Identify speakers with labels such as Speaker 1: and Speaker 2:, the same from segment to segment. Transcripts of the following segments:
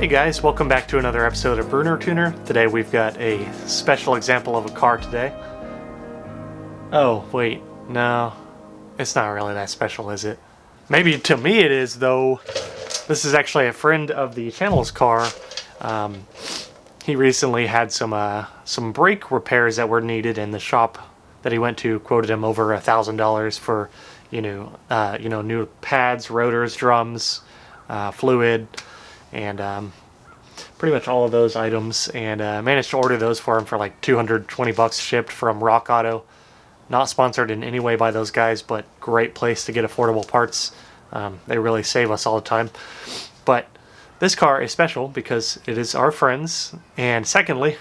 Speaker 1: guys, welcome back to another episode of Bruner Tuner. Today we've got a special example of a car today. Oh, wait, no, it's not really that special, is it? Maybe to me it is, though. This is actually a friend of the channel's car. He recently had some brake repairs that were needed, and the shop that he went to quoted him over $1,000 for, new pads, rotors, drums, fluid, and pretty much all of those items, and managed to order those for him for like $220 shipped from Rock Auto. Not sponsored in any way by those guys, but great place to get affordable parts. They really save us all the time. But this car is special because it is our friend's, and secondly,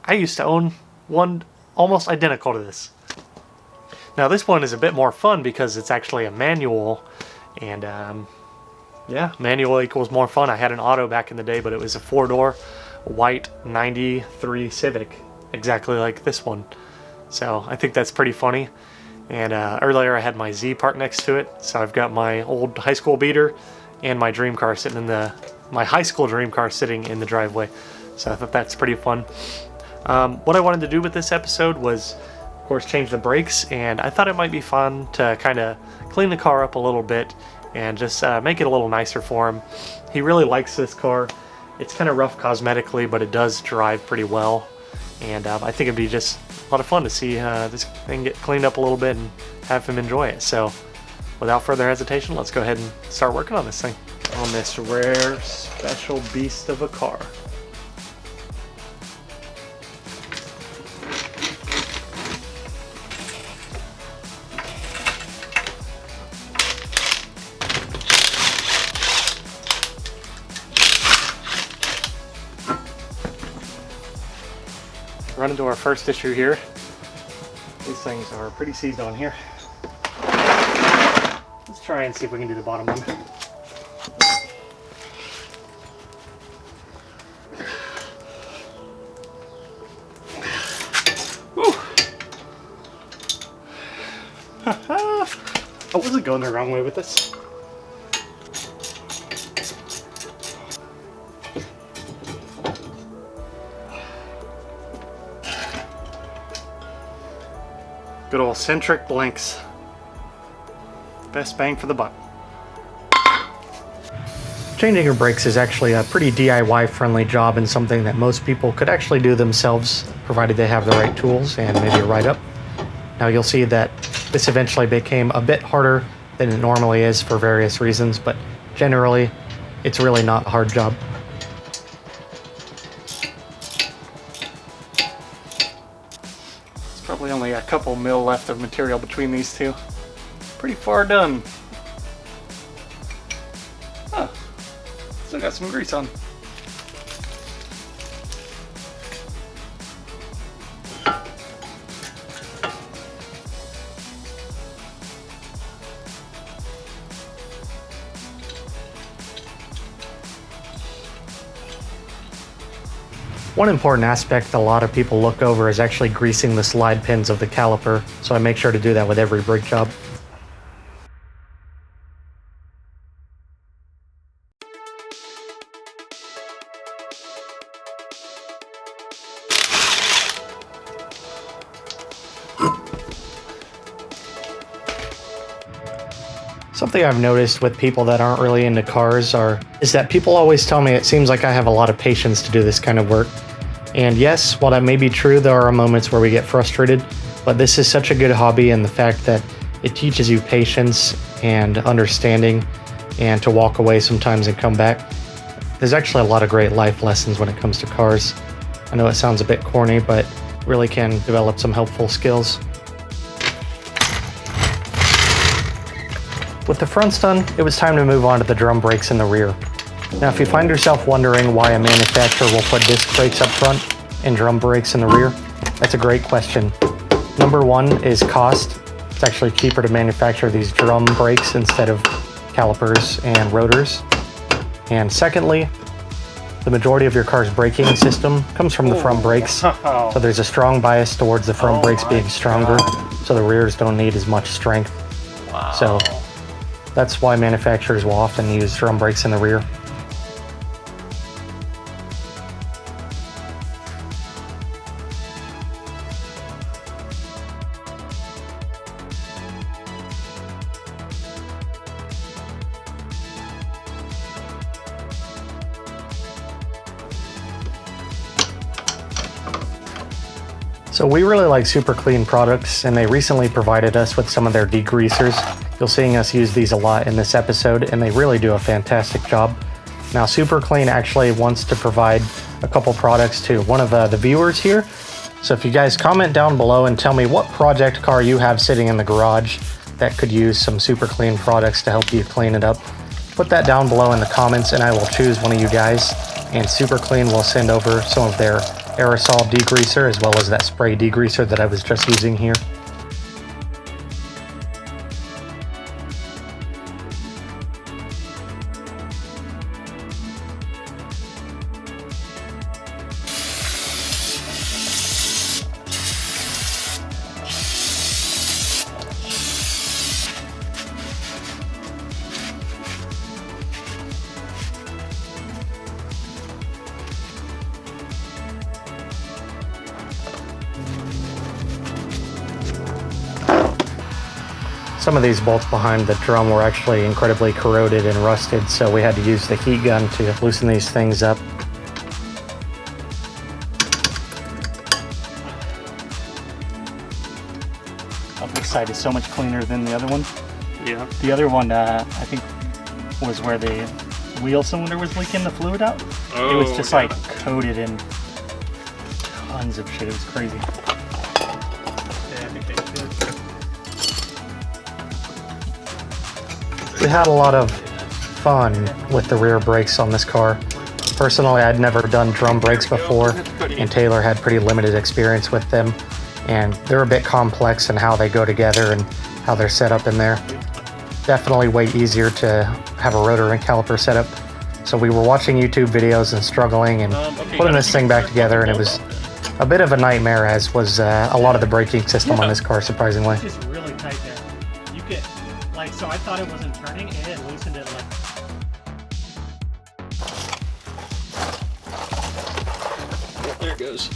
Speaker 1: I used to own one almost identical to this. Now this one is a bit more fun because it's actually a manual, and yeah, manual equals more fun. I had an auto back in the day, but it was a 4-door white 93 Civic, exactly like this one. So I think that's pretty funny. And earlier I had my Z parked next to it, so I've got my old high school beater and my dream car sitting in my high school dream car sitting in the driveway. So I thought that's pretty fun. What I wanted to do with this episode was, of course, change the brakes, and I thought it might be fun to kind of clean the car up a little bit and just make it a little nicer for him. He really likes this car. It's kind of rough cosmetically, but it does drive pretty well, and I think it'd be just a lot of fun to see this thing get cleaned up a little bit and have him enjoy it. So without further hesitation, let's go ahead and start working on this thing, on this rare special beast of a car. Run into our first issue here. These things are pretty seized on here. Let's try and see if we can do the bottom one. I wasn't going the wrong way with this. Good old centric blinks. Best bang for the buck. Changing your brakes is actually a pretty DIY friendly job, and something that most people could actually do themselves, provided they have the right tools and maybe a write-up. Now you'll see that this eventually became a bit harder than it normally is for various reasons, but generally it's really not a hard job. Probably only a couple mil left of material between these two. Pretty far done. Huh. Still got some grease on. One important aspect a lot of people look over is actually greasing the slide pins of the caliper, so I make sure to do that with every brake job. Something I've noticed with people that aren't really into cars is that people always tell me it seems like I have a lot of patience to do this kind of work. And yes, while that may be true, there are moments where we get frustrated, but this is such a good hobby, and the fact that it teaches you patience and understanding, and to walk away sometimes and come back. There's actually a lot of great life lessons when it comes to cars. I know it sounds a bit corny, but really can develop some helpful skills. With the fronts done, it was time to move on to the drum brakes in the rear. Now if you find yourself wondering why a manufacturer will put disc brakes up front and drum brakes in the rear, that's a great question. Number one is cost. It's actually cheaper to manufacture these drum brakes instead of calipers and rotors. And secondly, the majority of your car's braking system comes from the front brakes, so there's a strong bias towards the front brakes being stronger, so the rears don't need as much strength. So that's why manufacturers will often use drum brakes in the rear. So we really like Super Clean products, and they recently provided us with some of their degreasers. You'll see us use these a lot in this episode, and they really do a fantastic job. Now, Super Clean actually wants to provide a couple products to one of the viewers here. So if you guys comment down below and tell me what project car you have sitting in the garage that could use some Super Clean products to help you clean it up, put that down below in the comments and I will choose one of you guys, and Super Clean will send over some of their aerosol degreaser as well as that spray degreaser that I was just using here. Some of these bolts behind the drum were actually incredibly corroded and rusted, so we had to use the heat gun to loosen these things up.
Speaker 2: This side is so much cleaner than the other one.
Speaker 1: Yeah.
Speaker 2: The other one, I think, was where the wheel cylinder was leaking the fluid out.
Speaker 1: Oh,
Speaker 2: it was just
Speaker 1: yeah.
Speaker 2: like coated in tons of shit. It was crazy.
Speaker 1: We had a lot of fun with the rear brakes on this car. Personally, I'd never done drum brakes before, and Taylor had pretty limited experience with them. And they're a bit complex in how they go together and how they're set up in there. Definitely way easier to have a rotor and caliper setup. So we were watching YouTube videos and struggling and putting this thing back together, and it was a bit of a nightmare, as was a lot of the braking system on this car, surprisingly.
Speaker 2: It's just really tight there. You get, like, so I thought it wasn't turning, and it loosened it like.
Speaker 3: There it goes.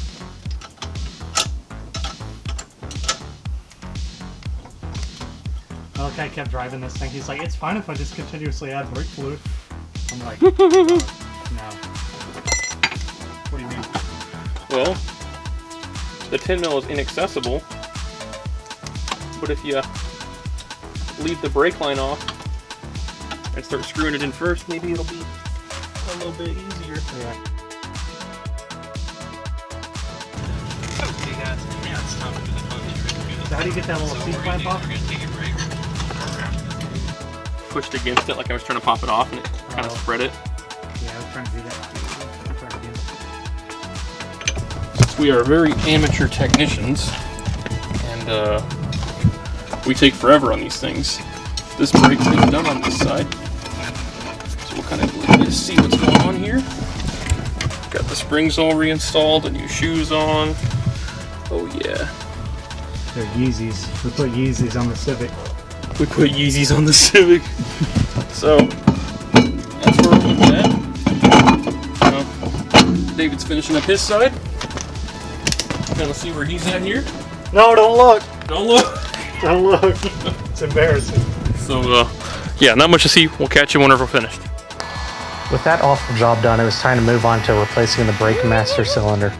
Speaker 2: Malachi kept driving this thing. He's like, it's fine if I just continuously add brake fluid. I'm like, no. What do you mean?
Speaker 3: Well, the 10 mil is inaccessible, but if you leave the brake line off and start screwing it in first, maybe it'll be a little bit easier.
Speaker 2: Yeah.
Speaker 3: Okay guys, now it's time to do the function.
Speaker 2: So how do you get that little seat clamp off?
Speaker 3: Pushed against it like I was trying to pop it off, and it kind of spread it.
Speaker 2: Yeah, I was trying to do that. I'll try it again.
Speaker 3: Since we are very amateur technicians, and we take forever on these things, this brake is done on this side. So we'll kind of just see what's going on here. Got the springs all reinstalled, the new shoes on. Oh yeah.
Speaker 2: They're Yeezys. We put Yeezys on the Civic.
Speaker 3: We put Yeezys on the Civic. So, that's where we're with that. David's finishing up his side. Gonna see where he's at here.
Speaker 2: No, don't look.
Speaker 3: Don't look.
Speaker 2: Don't look. It's embarrassing.
Speaker 3: So, yeah, not much to see. We'll catch you whenever we're finished.
Speaker 1: With that awful job done, it was time to move on to replacing the brake master cylinder.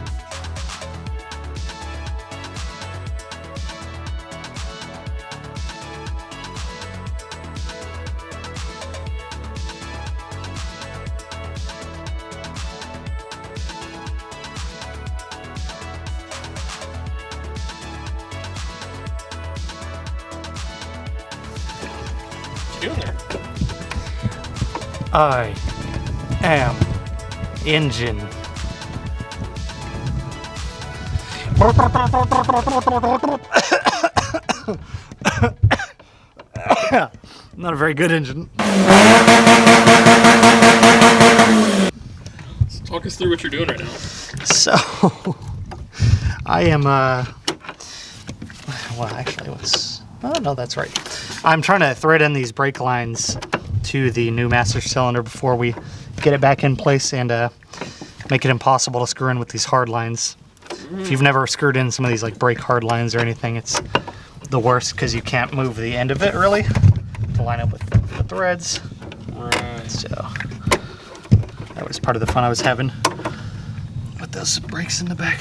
Speaker 3: What you doing there?
Speaker 2: I am engine. Not a very good engine.
Speaker 3: So talk us through what you're doing right now.
Speaker 2: So, I am, well, actually, oh, no, that's right. I'm trying to thread in these brake lines to the new master cylinder before we get it back in place and make it impossible to screw in with these hard lines. If you've never screwed in some of these like brake hard lines or anything, it's the worst because you can't move the end of it really to line up with the threads.
Speaker 3: Right.
Speaker 2: So that was part of the fun I was having with those brakes in the back.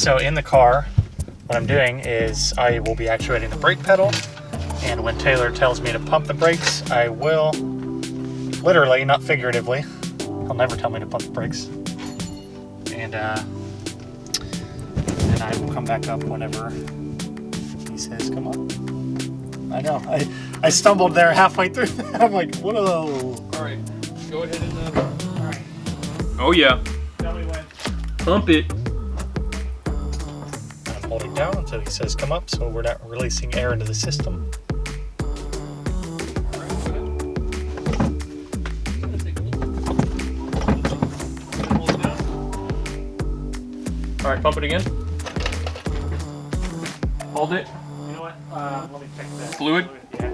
Speaker 2: So in the car, what I'm doing is I will be actuating the brake pedal, and when Taylor tells me to pump the brakes, I will, literally, not figuratively, he'll never tell me to pump the brakes, and then I will come back up whenever he says come on. I know, I stumbled there halfway through. I'm like, whoa.
Speaker 3: All right, go ahead and.
Speaker 2: All right.
Speaker 3: Oh yeah.
Speaker 2: Tell me when.
Speaker 3: Pump it.
Speaker 2: I'm holding down until he says come up, so we're not releasing air into the system.
Speaker 3: All right, pump it again. Hold it.
Speaker 2: You know what? Let me check that.
Speaker 3: Fluid?
Speaker 2: Yeah.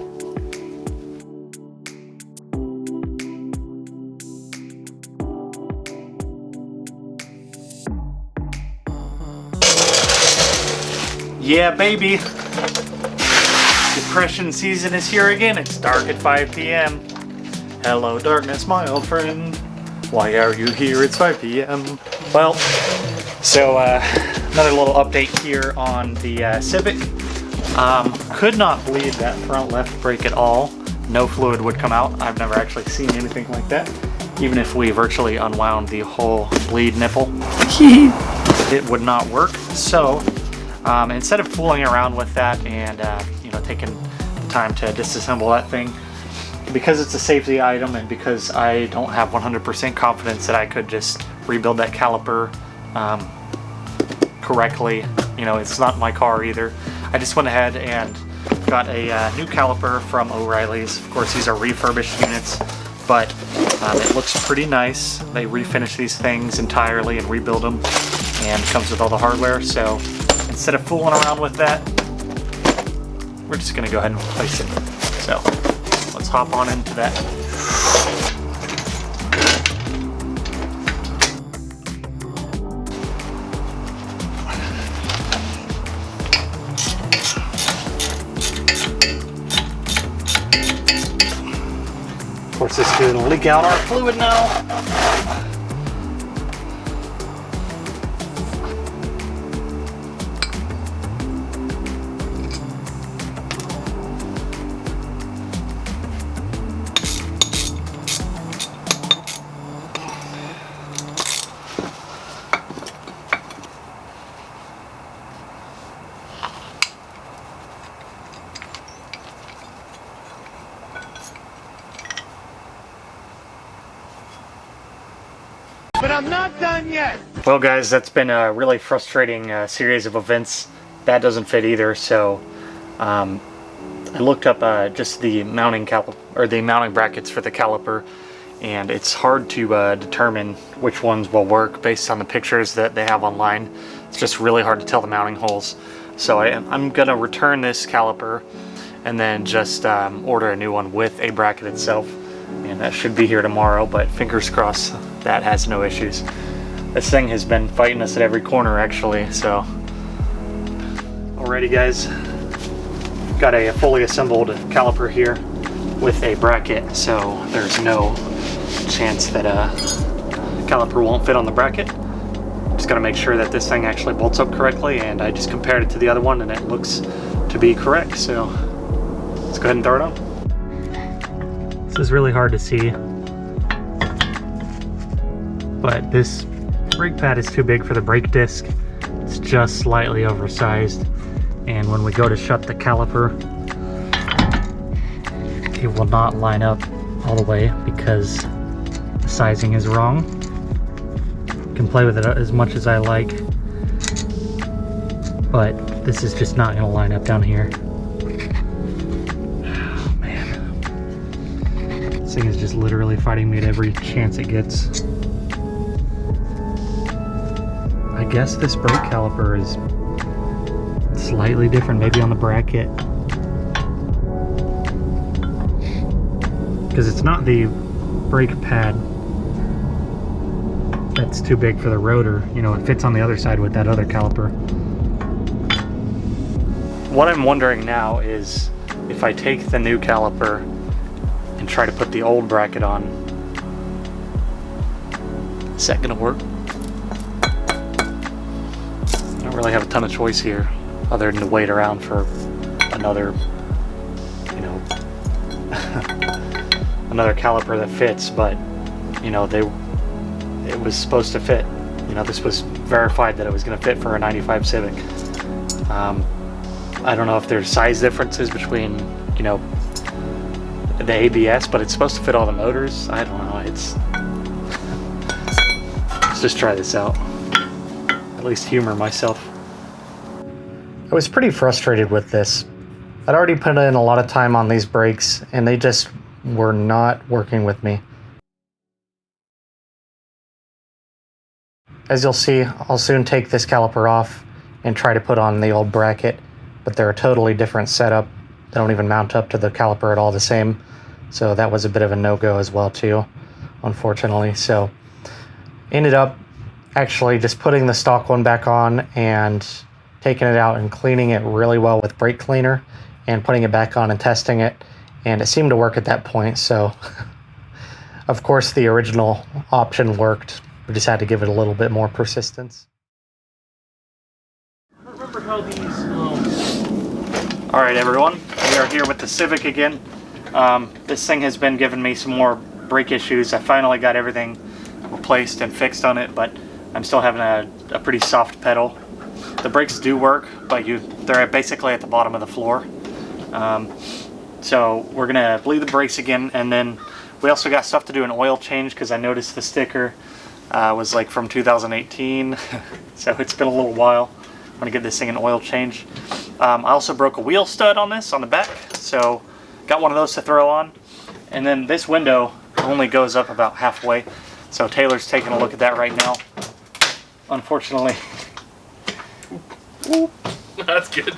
Speaker 2: Yeah, baby. Depression season is here again. It's dark at 5 p.m. Hello, darkness, my old friend. Why are you here? It's 5 p.m. Well, so another little update here on the Civic. Could not bleed that front left brake at all. No fluid would come out. I've never actually seen anything like that. Even if we virtually unwound the whole bleed nipple, it would not work. So instead of fooling around with that and taking the time to disassemble that thing, because it's a safety item and because I don't have 100% confidence that I could just rebuild that caliper correctly, it's not my car either, I just went ahead and got a new caliper from O'Reilly's. Of course, these are refurbished units, but it looks pretty nice. They refinish these things entirely and rebuild them, and it comes with all the hardware. So instead of fooling around with that, we're just gonna go ahead and replace it. So let's hop on into that. Of course, this is going to leak out our fluid now.
Speaker 4: But I'm not done yet.
Speaker 2: Well, guys, that's been a really frustrating series of events. That doesn't fit either, so I looked up just the mounting brackets for the caliper, and it's hard to determine which ones will work based on the pictures that they have online. It's just really hard to tell the mounting holes. So I'm gonna return this caliper and then just order a new one with a bracket itself, and that should be here tomorrow, but fingers crossed that has no issues. This thing has been fighting us at every corner, actually. So alrighty, guys, got a fully assembled caliper here with a bracket, so there's no chance that caliper won't fit on the bracket. Just gotta make sure that this thing actually bolts up correctly, and I just compared it to the other one and it looks to be correct, so let's go ahead and throw it on. This is really hard to see, but this brake pad is too big for the brake disc. It's just slightly oversized, and when we go to shut the caliper, it will not line up all the way because the sizing is wrong. I can play with it as much as I like, but this is just not going to line up down here. Oh, man. This thing is just literally fighting me at every chance it gets. I guess this brake caliper is slightly different, maybe on the bracket, because it's not the brake pad that's too big for the rotor. It fits on the other side with that other caliper. What I'm wondering now is if I take the new caliper and try to put the old bracket on, is that gonna work?
Speaker 1: really have a ton of choice here other than to wait around for another, you know, another caliper that fits. But you know, it was supposed to fit. You know, this was verified that it was going to fit for a 95 Civic. I don't know if there's size differences between, you know, the ABS, but it's supposed to fit all the motors. I don't know. Let's just try this out. At least humor myself. I was pretty frustrated with this. I'd already put in a lot of time on these brakes, and they just were not working with me. As you'll see, I'll soon take this caliper off and try to put on the old bracket, but they're a totally different setup. They don't even mount up to the caliper at all the same. So that was a bit of a no-go as well too, unfortunately. So ended up actually just putting the stock one back on and taking it out and cleaning it really well with brake cleaner and putting it back on and testing it. And it seemed to work at that point. So of course the original option worked. We just had to give it a little bit more persistence.
Speaker 3: I don't remember how these.
Speaker 1: All right, everyone, we are here with the Civic again. This thing has been giving me some more brake issues. I finally got everything replaced and fixed on it, but I'm still having a pretty soft pedal. The brakes do work, but they're basically at the bottom of the floor. So we're gonna bleed the brakes again, and then we also got stuff to do an oil change because I noticed the sticker was like from 2018, so it's been a little while. I'm gonna get this thing an oil change. I also broke a wheel stud on this on the back, so got one of those to throw on. And then this window only goes up about halfway, so Taylor's taking a look at that right now. Unfortunately,
Speaker 3: That's good.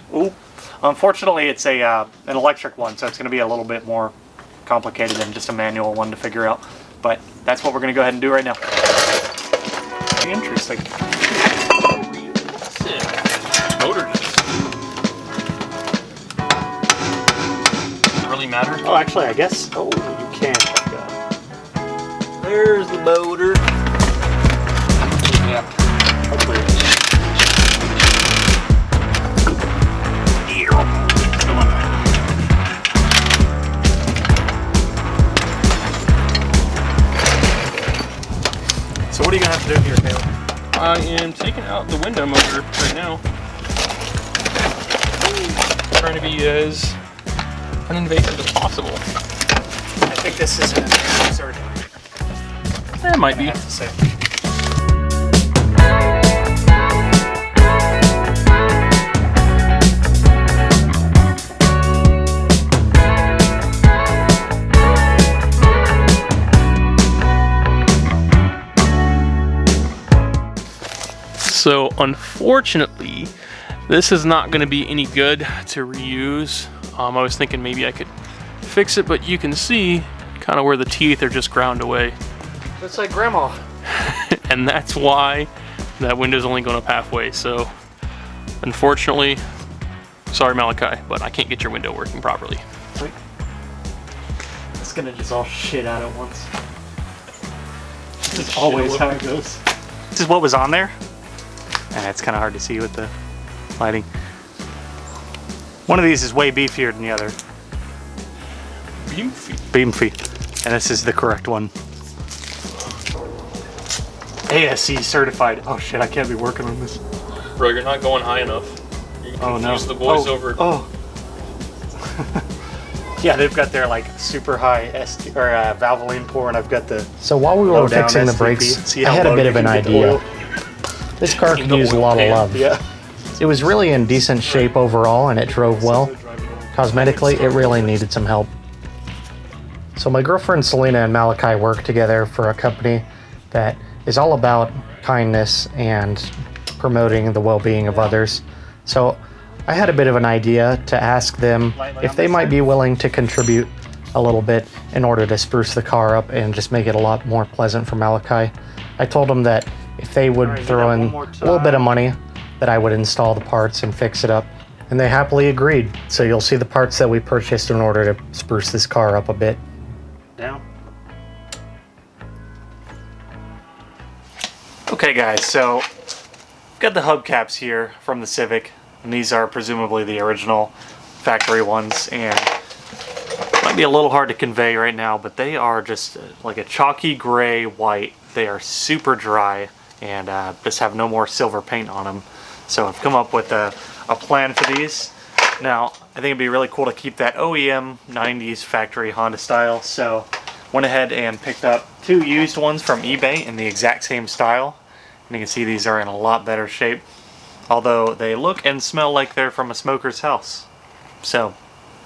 Speaker 1: unfortunately, it's an electric one, so it's going to be a little bit more complicated than just a manual one to figure out. But that's what we're going to go ahead and do right now. Interesting.
Speaker 3: Sick. Motor does it really matter?
Speaker 1: Oh, actually, I guess. Oh, you can.
Speaker 3: There's the motor. Yeah.
Speaker 1: Hopefully. So what are you gonna have to do here, Taylor?
Speaker 3: I am taking out the window motor right now. Trying to be as uninvasive as possible.
Speaker 1: I think this is an surgery.
Speaker 3: It might be.
Speaker 1: I have to say.
Speaker 3: So unfortunately, this is not going to be any good to reuse. I was thinking maybe I could fix it, but you can see kind of where the teeth are just ground away.
Speaker 1: Looks like Grandma.
Speaker 3: And that's why that window's only going up halfway. So unfortunately, sorry Malachi, but I can't get your window working properly.
Speaker 1: It's gonna just all shit out at once. This is always how it goes. This is what was on there. And it's kind of hard to see with the lighting. One of these is way beefier than the other. Beefy. And this is the correct one. ASC certified. Oh shit, I can't be working on this.
Speaker 3: Bro, you're not going high enough. You
Speaker 1: Oh no.
Speaker 3: confuse the boys over.
Speaker 1: Oh. Yeah, they've got their like super high Valvoline pour, and I've got the.
Speaker 2: So while we were
Speaker 1: low down
Speaker 2: fixing the
Speaker 1: STP.
Speaker 2: brakes,
Speaker 1: See
Speaker 2: I
Speaker 1: how
Speaker 2: had a
Speaker 1: low
Speaker 2: bit
Speaker 1: you
Speaker 2: of an
Speaker 1: can get the
Speaker 2: idea.
Speaker 1: oil?
Speaker 2: This car could
Speaker 3: The
Speaker 2: use a
Speaker 3: oil
Speaker 2: lot of
Speaker 3: pan.
Speaker 2: love.
Speaker 1: Yeah.
Speaker 2: It was really in decent shape overall, and it drove well. Cosmetically, it really needed some help. So my girlfriend Selena and Malachi work together for a company that is all about kindness and promoting the well-being of others. So I had a bit of an idea to ask them if they might be willing to contribute a little bit in order to spruce the car up and just make it a lot more pleasant for Malachi. I told them that if they would throw in a little bit of money, that I would install the parts and fix it up. And they happily agreed. So you'll see the parts that we purchased in order to spruce this car up a bit.
Speaker 1: Down. Okay guys, so got the hubcaps here from the Civic, and these are presumably the original factory ones, and might be a little hard to convey right now, but they are just like a chalky gray white. They are super dry and just have no more silver paint on them. So I've come up with a plan for these. Now, I think it'd be really cool to keep that OEM 90s factory Honda style, so went ahead and picked up 2 used ones from eBay in the exact same style. And you can see these are in a lot better shape, although they look and smell like they're from a smoker's house. So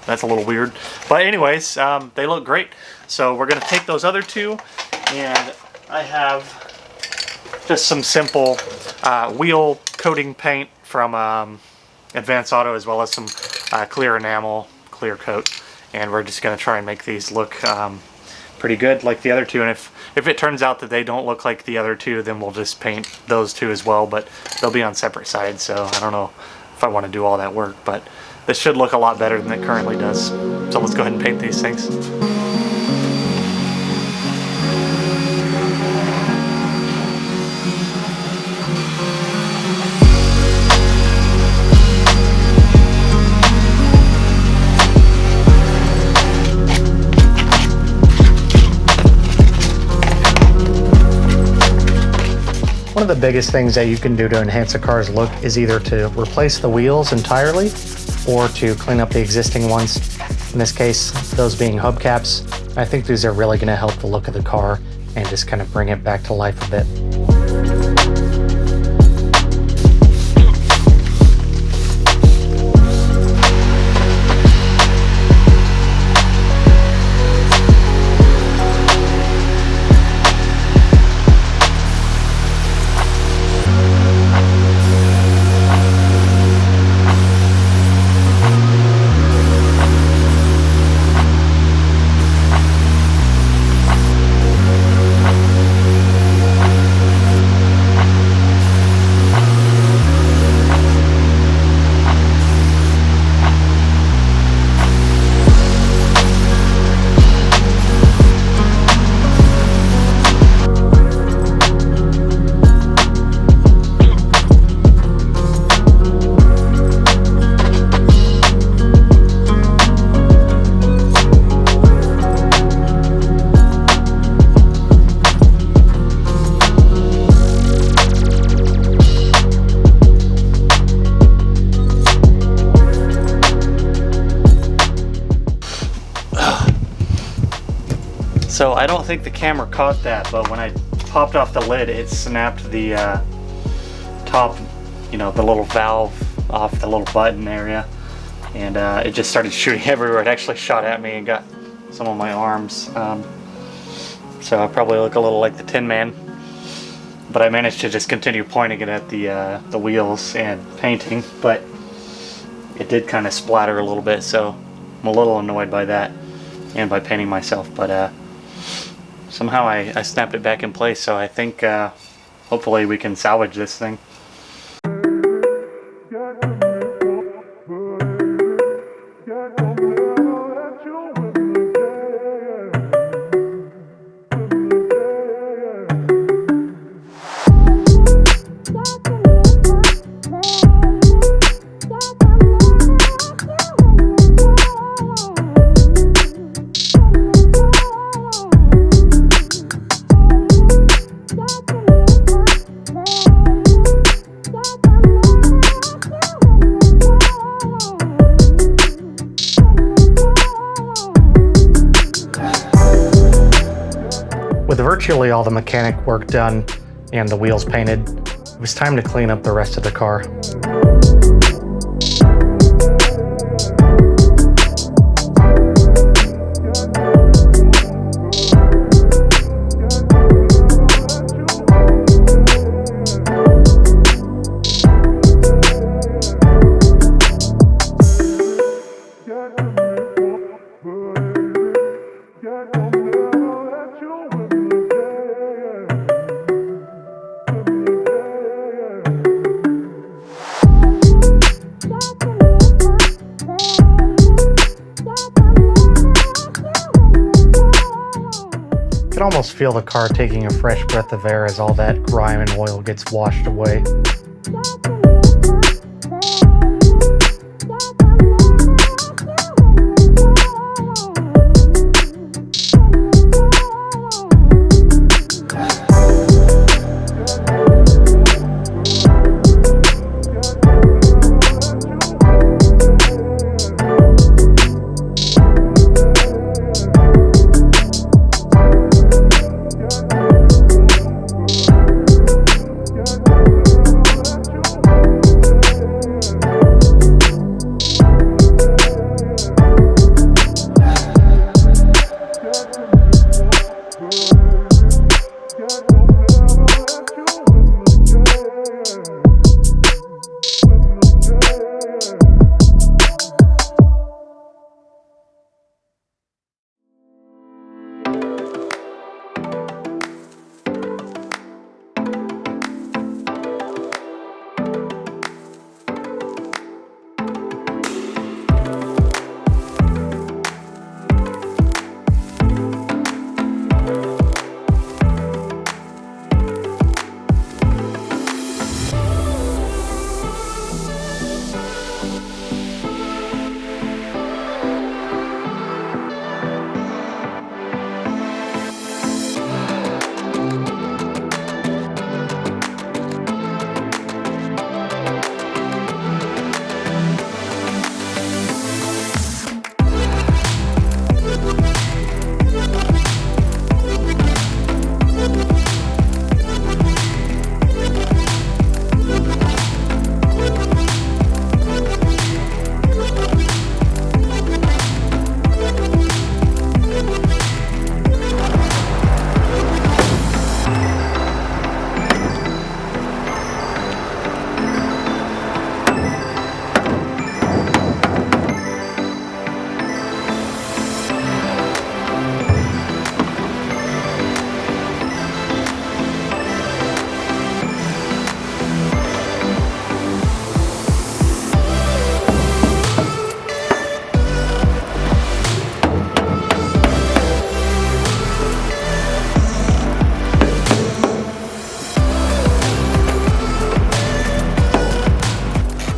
Speaker 1: that's a little weird. But anyways, they look great. So we're going to take those other 2, and I have just some simple wheel coating paint from Advanced Auto, as well as some clear enamel, clear coat. And we're just going to try and make these look pretty good like the other 2. And if it turns out that they don't look like the other 2, then we'll just paint those 2 as well. But they'll be on separate sides, so I don't know if I want to do all that work. But this should look a lot better than it currently does. So let's go ahead and paint these things.
Speaker 2: One of the biggest things that you can do to enhance a car's look is either to replace the wheels entirely or to clean up the existing ones. In this case, those being hubcaps. I think these are really going to help the look of the car and just kind of bring it back to life a bit.
Speaker 1: So I don't think the camera caught that, but when I popped off the lid, it snapped the top, the little valve off the little button area, and it just started shooting everywhere. It actually shot at me and got some of my arms. So I probably look a little like the Tin Man, but I managed to just continue pointing it at the wheels and painting, but it did kind of splatter a little bit, so I'm a little annoyed by that and by painting myself, but somehow I snapped it back in place, so I think hopefully we can salvage this thing.
Speaker 2: With virtually all the mechanic work done and the wheels painted, it was time to clean up the rest of the car. You can almost feel the car taking a fresh breath of air as all that grime and oil gets washed away.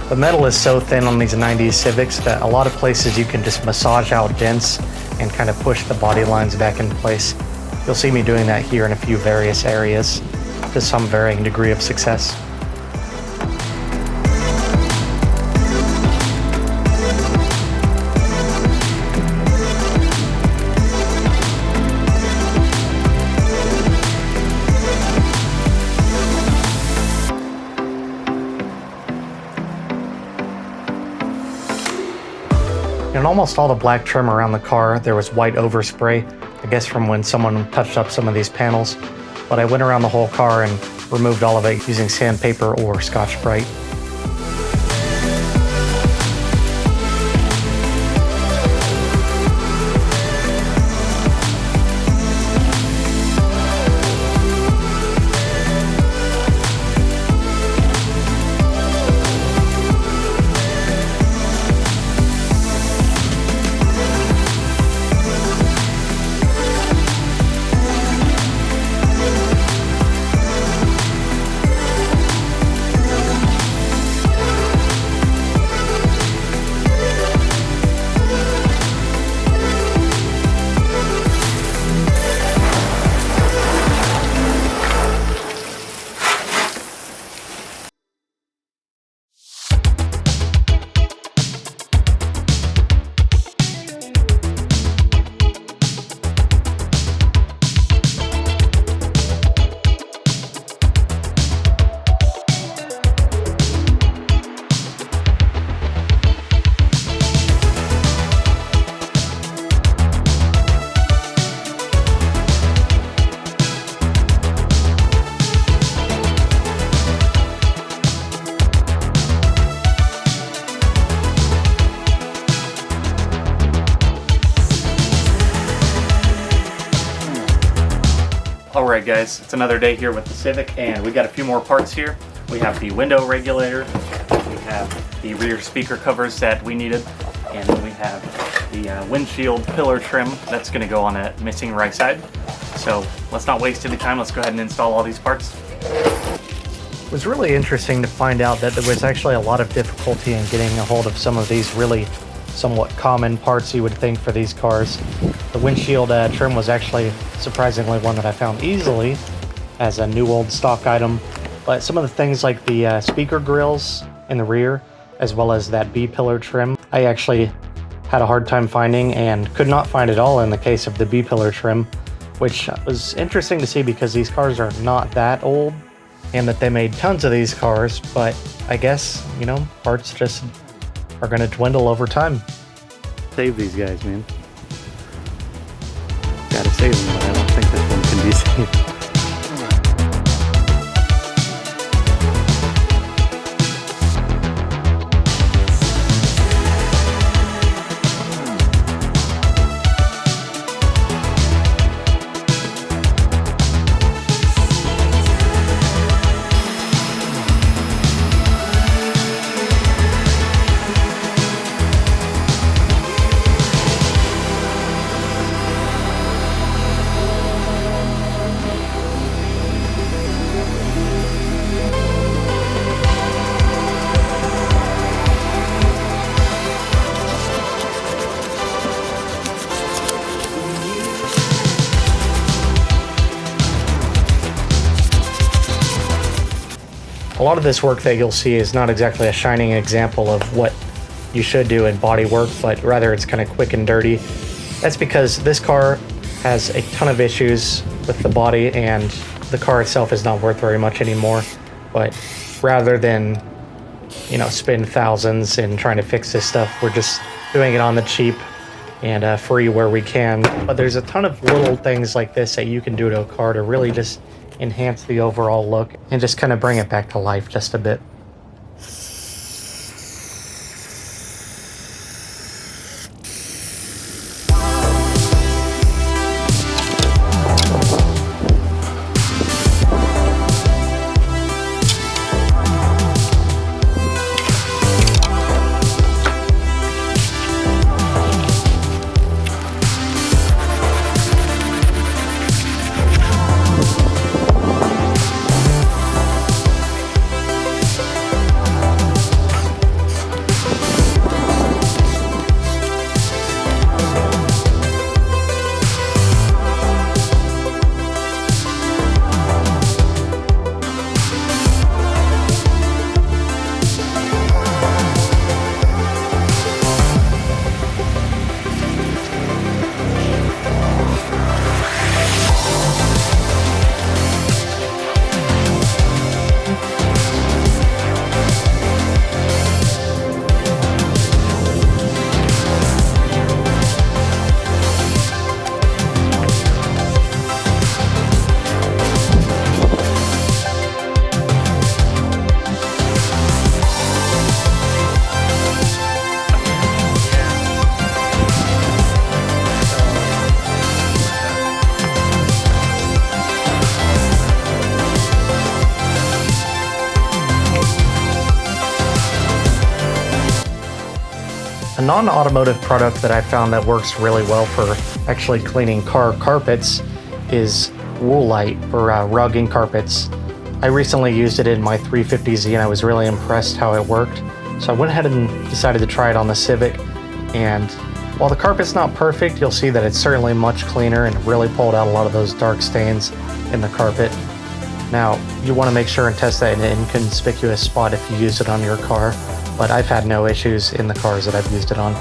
Speaker 2: The metal is so thin on these 90s Civics that a lot of places you can just massage out dents and kind of push the body lines back in place. You'll see me doing that here in a few various areas to some varying degree of success. In almost all the black trim around the car, there was white overspray, I guess from when someone touched up some of these panels. But I went around the whole car and removed all of it using sandpaper or Scotch-Brite.
Speaker 1: Alright guys, it's another day here with the Civic, and we got a few more parts here. We have the window regulator, we have the rear speaker covers that we needed, and then we have the windshield pillar trim that's going to go on that missing right side. So let's not waste any time, let's go ahead and install all these parts.
Speaker 2: It was really interesting to find out that there was actually a lot of difficulty in getting a hold of some of these really somewhat common parts you would think for these cars. The windshield trim was actually surprisingly one that I found easily as a new old stock item, but some of the things like the speaker grills in the rear, as well as that B-pillar trim, I actually had a hard time finding and could not find it all in the case of the B-pillar trim, which was interesting to see because these cars are not that old and that they made tons of these cars, but I guess, you know, parts just are going to dwindle over time.
Speaker 5: Save these guys, man. Gotta save them, but I don't think this one can be saved.
Speaker 2: A lot of this work that you'll see is not exactly a shining example of what you should do in bodywork, but rather it's kind of quick and dirty. That's because this car has a ton of issues with the body, and the car itself is not worth very much anymore. But rather than, you know, spend thousands in trying to fix this stuff, we're just doing it on the cheap and free where we can. But there's a ton of little things like this that you can do to a car to really just enhance the overall look and just kind of bring it back to life just a bit. A non-automotive product that I found that works really well for actually cleaning car carpets is Woolite for rugging carpets. I recently used it in my 350Z and I was really impressed how it worked. So I went ahead and decided to try it on the Civic, and while the carpet's not perfect, you'll see that it's certainly much cleaner and really pulled out a lot of those dark stains in the carpet. Now, you want to make sure and test that in an inconspicuous spot if you use it on your car, but I've had no issues in the cars that I've used it on.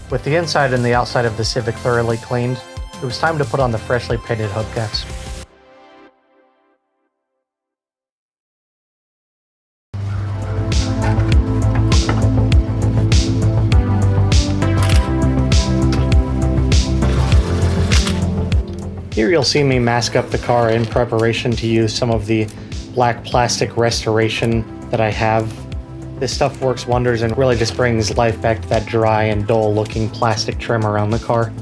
Speaker 2: With the inside and the outside of the Civic thoroughly cleaned, it was time to put on the freshly painted hubcaps. Here you'll see me mask up the car in preparation to use some of the black plastic restoration that I have. This stuff works wonders and really just brings life back to that dry and dull looking plastic trim around the car.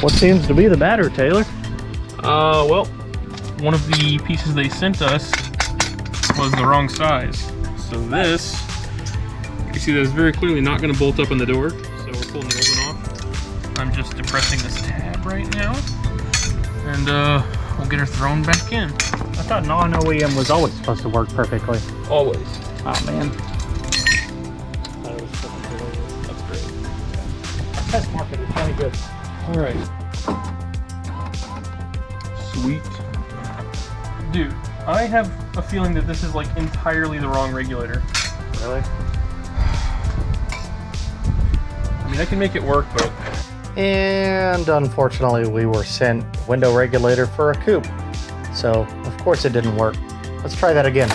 Speaker 1: What seems to be the matter, Taylor?
Speaker 3: Well, one of the pieces they sent us was the wrong size. So this, you can see that it's very clearly not going to bolt up on the door. So we're pulling the old one off. I'm just depressing this tab right now, and we'll get her thrown back in.
Speaker 1: I thought non-OEM was always supposed to work perfectly.
Speaker 3: Always.
Speaker 1: Oh man.
Speaker 3: That's great.
Speaker 1: Test market is really good.
Speaker 3: All right. Sweet. Dude, I have a feeling that this is like entirely the wrong regulator.
Speaker 1: Really?
Speaker 3: I mean, I can make it work, but...
Speaker 2: And unfortunately, we were sent window regulator for a coupe. So, of course it didn't work. Let's try that again.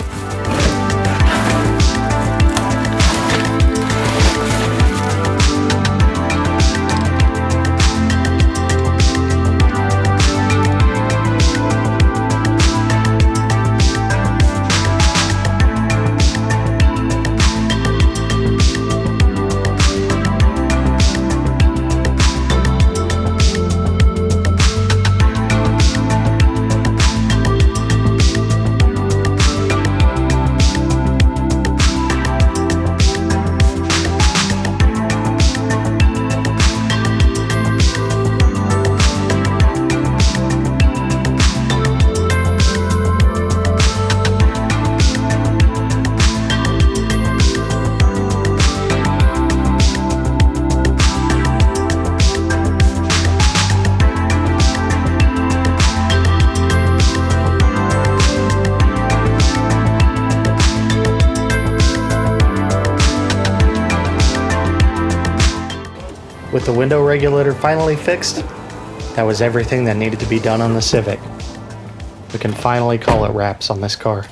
Speaker 2: With the window regulator finally fixed, that was everything that needed to be done on the Civic. We can finally call it wraps on this car.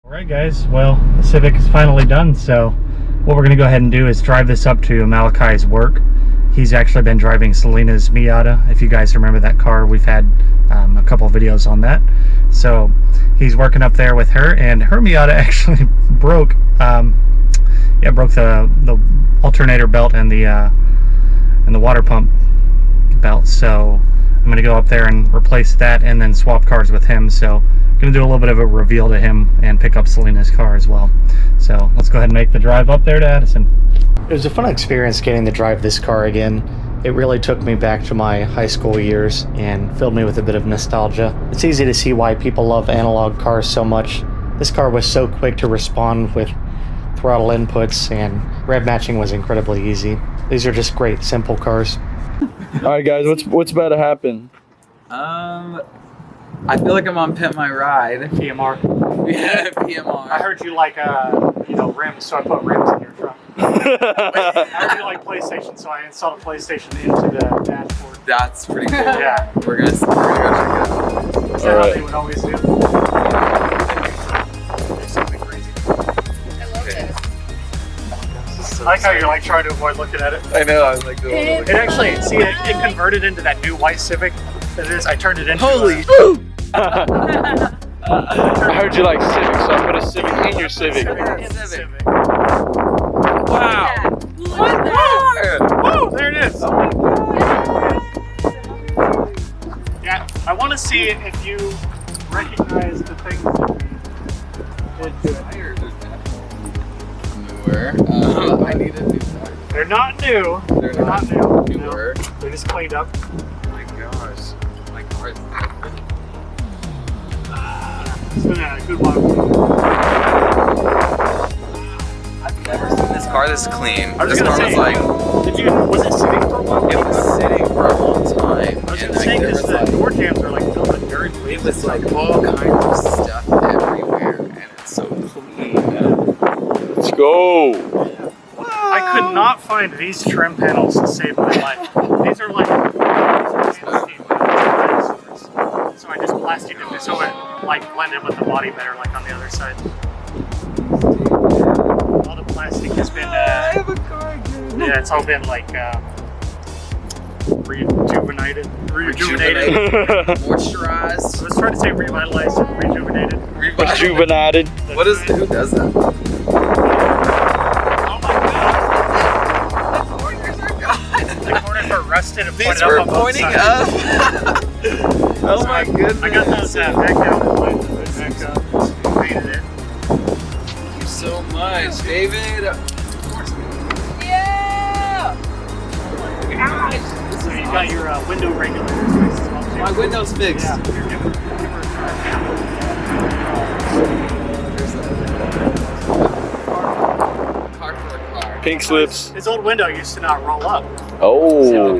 Speaker 2: Alright guys, well, the Civic is finally done, so what we're going to go ahead and do is drive this up to Malachi's work. He's actually been driving Selena's Miata. If you guys remember that car, we've had a couple of videos on that. So he's working up there with her, and her Miata actually broke. Broke the alternator belt and the water pump belt. So I'm going to go up there and replace that, and then swap cars with him. So I'm going to do a little bit of a reveal to him and pick up Selena's car as well. So let's go ahead and make the drive up there to Addison. It was a fun experience getting to drive this car again. It really took me back to my high school years and filled me with a bit of nostalgia. It's easy to see why people love analog cars so much. This car was so quick to respond with throttle inputs, and rev matching was incredibly easy. These are just great, simple cars.
Speaker 6: Alright guys, what's about to happen?
Speaker 7: I feel like I'm on Pimp My Ride.
Speaker 2: PMR.
Speaker 7: Yeah, PMR.
Speaker 2: I heard you like, rims, so I put rims in your truck. I heard you like PlayStation, so I installed a PlayStation into the dashboard.
Speaker 7: That's pretty cool.
Speaker 2: Yeah.
Speaker 7: We're gonna go check it out.
Speaker 2: Is that how they would always do? There's something crazy.
Speaker 8: I love this.
Speaker 2: I like how you're like trying to avoid looking at it.
Speaker 6: I know, I was like doing
Speaker 2: It actually, see, it converted into that new white Civic that it is. I turned it into
Speaker 6: Holy I heard you like Civic, so I put a Civic in your Civic.
Speaker 2: Civic.
Speaker 6: Wow!
Speaker 2: Woo! There it is. Yeah, I want to see if you recognize the things that we did to it.
Speaker 7: Newer. I need a new tire.
Speaker 2: They're not new.
Speaker 7: They're not
Speaker 2: new.
Speaker 7: newer.
Speaker 2: No. They're just cleaned up.
Speaker 7: Oh my gosh. My car is
Speaker 2: It's been a good while.
Speaker 7: I've never seen this car this clean.
Speaker 2: I was
Speaker 7: This
Speaker 2: gonna
Speaker 7: car
Speaker 2: say,
Speaker 7: was
Speaker 2: was it sitting for a while?
Speaker 7: it was sitting for a long time.
Speaker 2: I was
Speaker 7: and
Speaker 2: gonna say,
Speaker 7: there
Speaker 2: because
Speaker 7: was
Speaker 2: the door jams are like filled with dirt.
Speaker 7: it was like all kinds of stuff everywhere, and it's so clean.
Speaker 6: Let's go!
Speaker 2: I could not find these trim panels to save my life. These are like so I just plasticked it so it like blended with the body better, like on the other side. All the plastic has been
Speaker 7: I have a car again.
Speaker 2: yeah, it's all been like rejuvenated.
Speaker 7: Moisturized.
Speaker 2: I was trying to say revitalized and rejuvenated.
Speaker 6: Rejuvenated.
Speaker 7: What is? Who does that?
Speaker 2: Oh my god!
Speaker 7: The corners are gone.
Speaker 2: The corners are rusted and
Speaker 7: These
Speaker 2: pointed
Speaker 7: were
Speaker 2: up on both
Speaker 7: pointing
Speaker 2: sides.
Speaker 7: up. Oh my goodness!
Speaker 2: I got those back out and lined the hood back up. Painted it.
Speaker 7: Thank you so much, David.
Speaker 8: Yeah!
Speaker 2: So you got your window regulators fixed as well too.
Speaker 7: My window's fixed.
Speaker 2: Yeah, give her a try.
Speaker 7: Car for a car.
Speaker 6: Pink slips.
Speaker 2: His old window used to not roll up.
Speaker 6: Oh.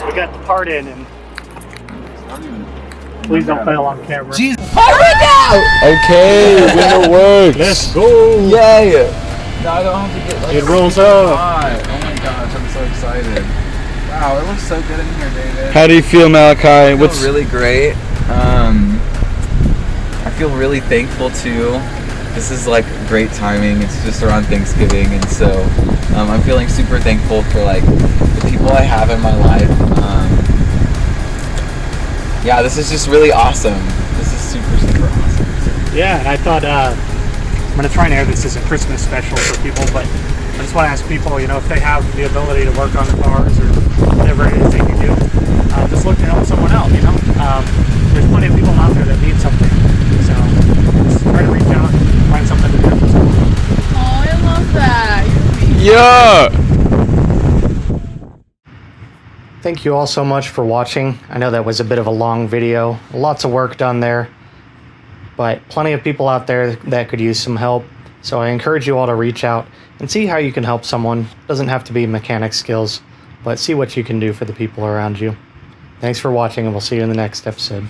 Speaker 2: We got the part in, and please don't fail on camera.
Speaker 7: Jeez.
Speaker 6: Okay, window works.
Speaker 2: Let's go!
Speaker 7: Yay! Now I don't have to get like
Speaker 2: It rolls up.
Speaker 7: hot. Oh my gosh, I'm so excited. Wow, it looks so good in here, David.
Speaker 6: How do you feel, Malachi?
Speaker 7: I feel really great. I feel really thankful too. This is like great timing. It's just around Thanksgiving, and so I'm feeling super thankful for like the people I have in my life. Yeah, this is just really awesome. This is super awesome.
Speaker 2: Yeah, and I thought I'm going to try and air this as a Christmas special for people, but I just want to ask people, if they have the ability to work on the cars or whatever it is they can do, just look to help someone out, There's plenty of people out there that need something, so just try to reach out and find something to do for someone.
Speaker 8: Oh, I love that.
Speaker 6: Yeah.
Speaker 2: Thank you all so much for watching. I know that was a bit of a long video, lots of work done there, but plenty of people out there that could use some help. So I encourage you all to reach out and see how you can help someone. It doesn't have to be mechanic skills, but see what you can do for the people around you. Thanks for watching, and we'll see you in the next episode.